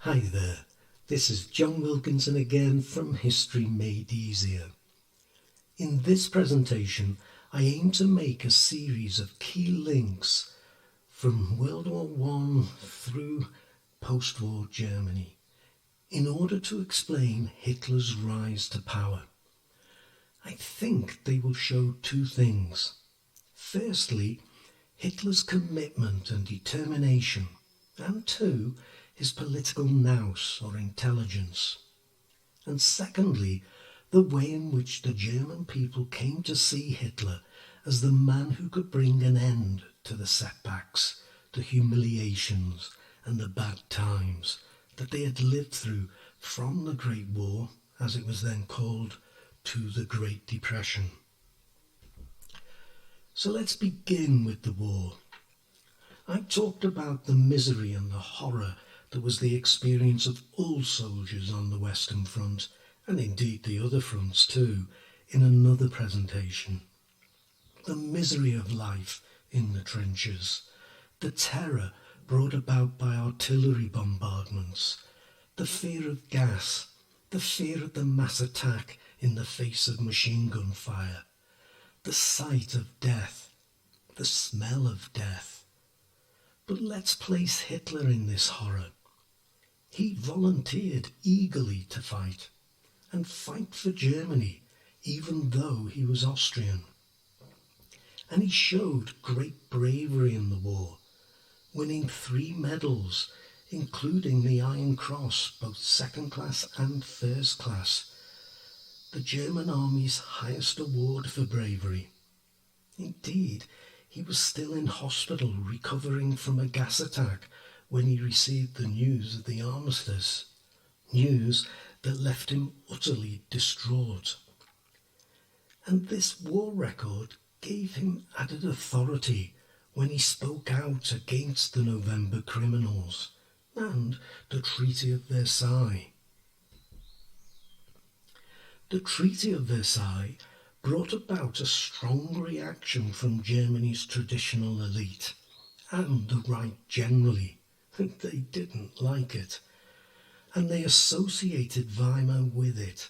Hi there, this is John Wilkinson again from History Made Easier. In this presentation, I aim to make a series of key links from World War I through post-war Germany in order to explain Hitler's rise to power. I think they will show two things. Firstly, Hitler's commitment and determination, and two, his political nous or intelligence. And secondly, the way in which the German people came to see Hitler as the man who could bring an end to the setbacks, the humiliations and the bad times that they had lived through from the Great War, as it was then called, to the Great Depression. So let's begin with the war. I talked about the misery and the horror that was the experience of all soldiers on the Western Front, and indeed the other fronts too, in another presentation. The misery of life in the trenches, the terror brought about by artillery bombardments, the fear of gas, the fear of the mass attack in the face of machine gun fire, the sight of death, the smell of death. But let's place Hitler in this horror. He volunteered eagerly to fight, and fight for Germany, even though he was Austrian. And he showed great bravery in the war, winning 3 medals, including the Iron Cross, both second class and first class, the German army's highest award for bravery. Indeed, he was still in hospital recovering from a gas attack when he received the news of the armistice, news that left him utterly distraught. And this war record gave him added authority when he spoke out against the November criminals and the Treaty of Versailles. The Treaty of Versailles brought about a strong reaction from Germany's traditional elite and the right generally. They didn't like it, and they associated Weimar with it,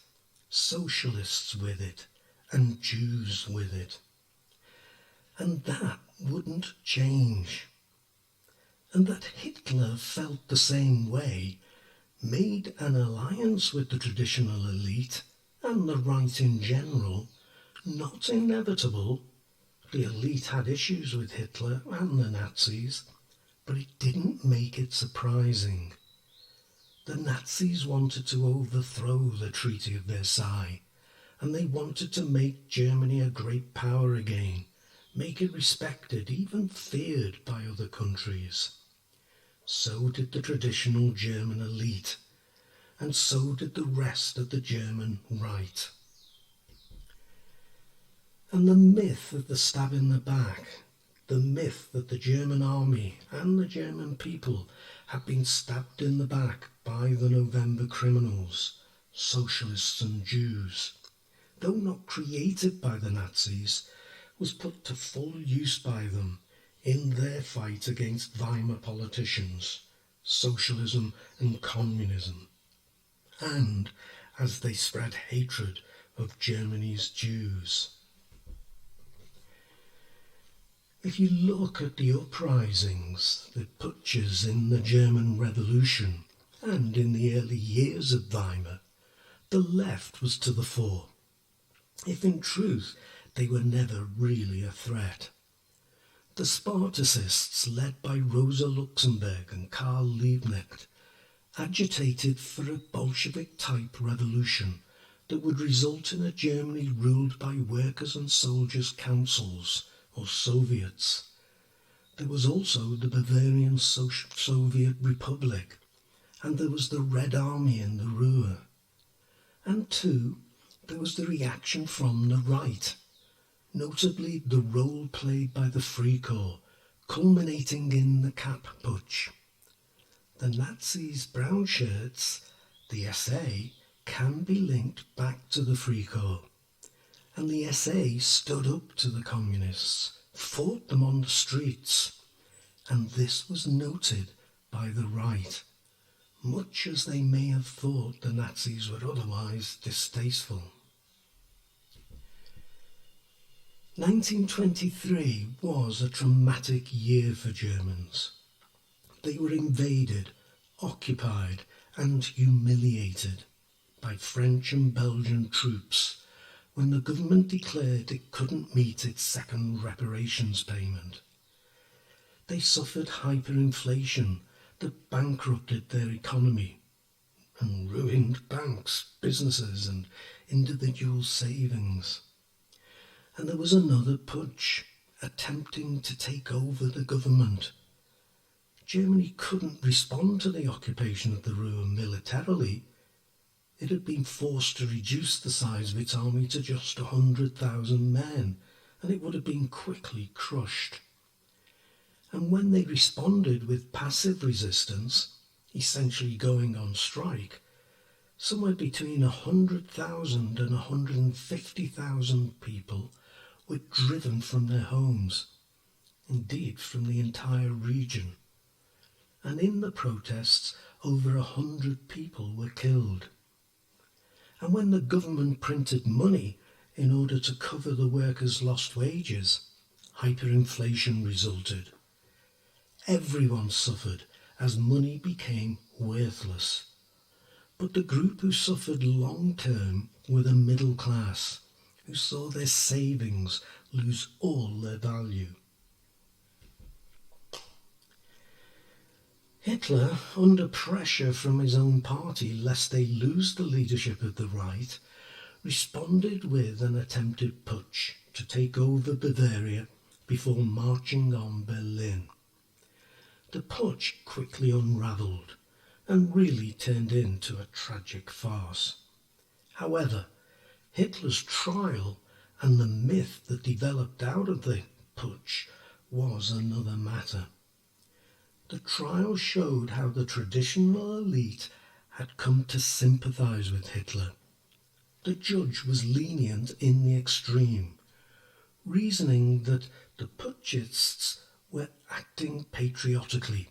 socialists with it, and Jews with it. And that wouldn't change. And that Hitler felt the same way made an alliance with the traditional elite and the right in general not inevitable. The elite had issues with Hitler and the Nazis, but it didn't make it surprising. The Nazis wanted to overthrow the Treaty of Versailles, and they wanted to make Germany a great power again, make it respected, even feared by other countries. So did the traditional German elite, and so did the rest of the German right. And the myth of the stab in the back, the myth that the German army and the German people had been stabbed in the back by the November criminals, socialists and Jews, though not created by the Nazis, was put to full use by them in their fight against Weimar politicians, socialism and communism, and as they spread hatred of Germany's Jews. If you look at the uprisings, the putschs in the German Revolution and in the early years of Weimar, the left was to the fore, if in truth they were never really a threat. The Spartacists, led by Rosa Luxemburg and Karl Liebknecht, agitated for a Bolshevik-type revolution that would result in a Germany ruled by workers' and soldiers' councils, or Soviets. There was also the Bavarian Soviet Republic, and there was the Red Army in the Ruhr. And too, there was the reaction from the right, notably the role played by the Free Corps, culminating in the Cap Putsch. The Nazis' brown shirts, the SA, can be linked back to the Free Corps. And the SA stood up to the communists, fought them on the streets, and this was noted by the right. much as they may have thought the Nazis were otherwise distasteful. 1923 was a traumatic year for Germans. They were invaded, occupied and humiliated by French and Belgian troops when the government declared it couldn't meet its second reparations payment. They suffered hyperinflation that bankrupted their economy and ruined banks, businesses and individual savings. And there was another putsch attempting to take over the government. Germany couldn't respond to the occupation of the Ruhr militarily. It had been forced to reduce the size of its army to just 100,000 men, and it would have been quickly crushed. And when they responded with passive resistance, essentially going on strike, somewhere between 100,000 and 150,000 people were driven from their homes, indeed from the entire region. And in the protests, over 100 people were killed. And when the government printed money in order to cover the workers' lost wages, hyperinflation resulted. Everyone suffered as money became worthless. But the group who suffered long-term were the middle class, who saw their savings lose all their value. Hitler, under pressure from his own party lest they lose the leadership of the right, responded with an attempted putsch to take over Bavaria before marching on Berlin. The putsch quickly unravelled and really turned into a tragic farce. However, Hitler's trial and the myth that developed out of the putsch was another matter. The trial showed how the traditional elite had come to sympathise with Hitler. The judge was lenient in the extreme, reasoning that the putschists were acting patriotically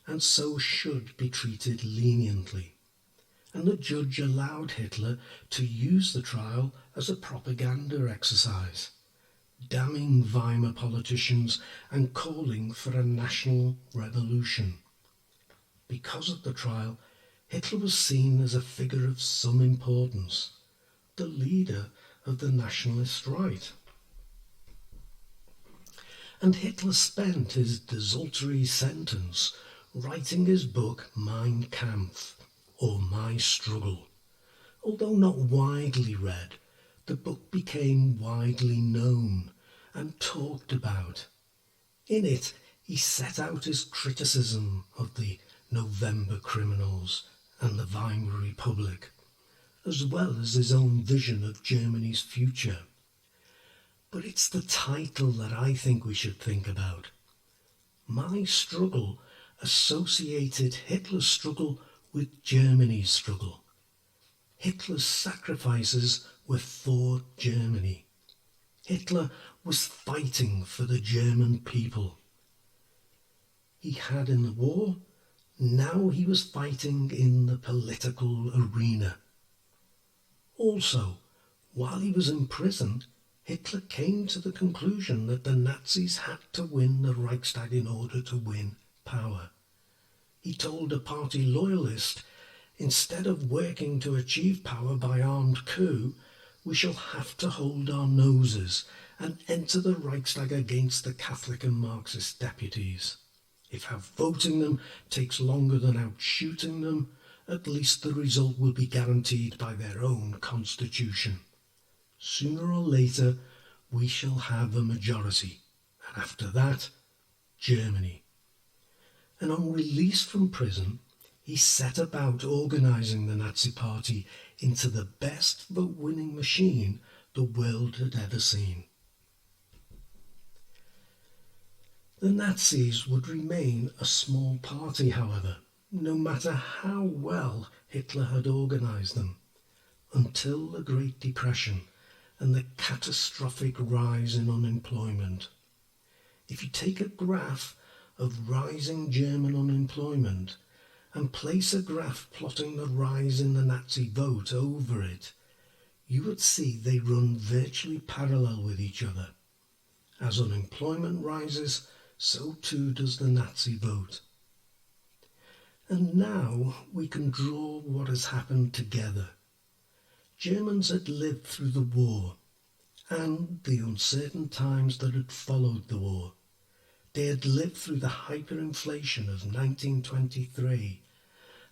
and so should be treated leniently. And the judge allowed Hitler to use the trial as a propaganda exercise, damning Weimar politicians and calling for a national revolution. Because of the trial, Hitler was seen as a figure of some importance, the leader of the nationalist right. And Hitler spent his desultory sentence writing his book Mein Kampf, or My Struggle. Although not widely read, the book became widely known and talked about. In it, he set out his criticism of the November criminals and the Weimar Republic, as well as his own vision of Germany's future. But it's the title that I think we should think about. My Struggle associated Hitler's struggle with Germany's struggle. Hitler's sacrifices were for Germany. Hitler was fighting for the German people. He had in the war, now he was fighting in the political arena. Also, while he was in prison, Hitler came to the conclusion that the Nazis had to win the Reichstag in order to win power. He told a party loyalist, instead of working to achieve power by armed coup, we shall have to hold our noses and enter the Reichstag against the Catholic and Marxist deputies. If outvoting them takes longer than outshooting them, at least the result will be guaranteed by their own constitution. Sooner or later, we shall have a majority, and after that, Germany. And on release from prison, he set about organising the Nazi Party into the best vote-winning machine the world had ever seen. The Nazis would remain a small party, however, no matter how well Hitler had organised them, until the Great Depression and the catastrophic rise in unemployment. If you take a graph of rising German unemployment and place a graph plotting the rise in the Nazi vote over it, you would see they run virtually parallel with each other. As unemployment rises, so too does the Nazi vote. And now we can draw what has happened together. Germans had lived through the war and the uncertain times that had followed the war. They had lived through the hyperinflation of 1923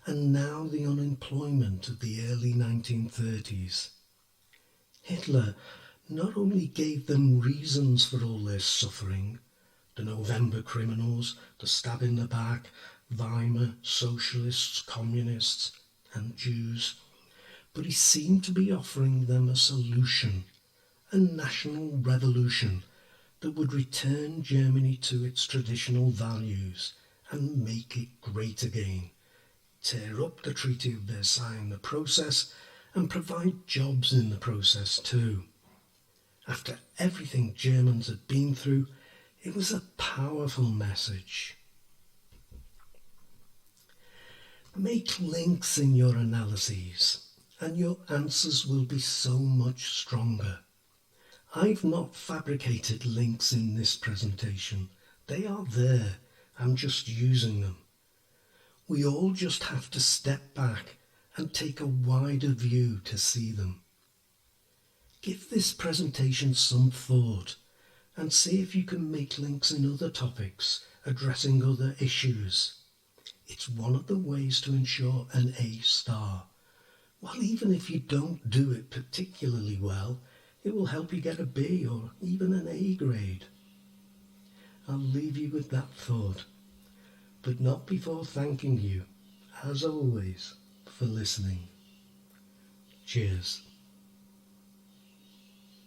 and now the unemployment of the early 1930s. Hitler not only gave them reasons for all their suffering, the November criminals, the stab in the back, Weimar, socialists, communists and Jews, but he seemed to be offering them a solution, a national revolution that would return Germany to its traditional values and make it great again, tear up the Treaty of Versailles in the process and provide jobs in the process too. After everything Germans had been through, it was a powerful message. Make links in your analyses, and your answers will be so much stronger. I've not fabricated links in this presentation. They are there. I'm just using them. We all just have to step back and take a wider view to see them. Give this presentation some thought and see if you can make links in other topics addressing other issues. It's one of the ways to ensure an A star. Well, even if you don't do it particularly well, it will help you get a B or even an A grade. I'll leave you with that thought, but not before thanking you, as always, for listening. Cheers.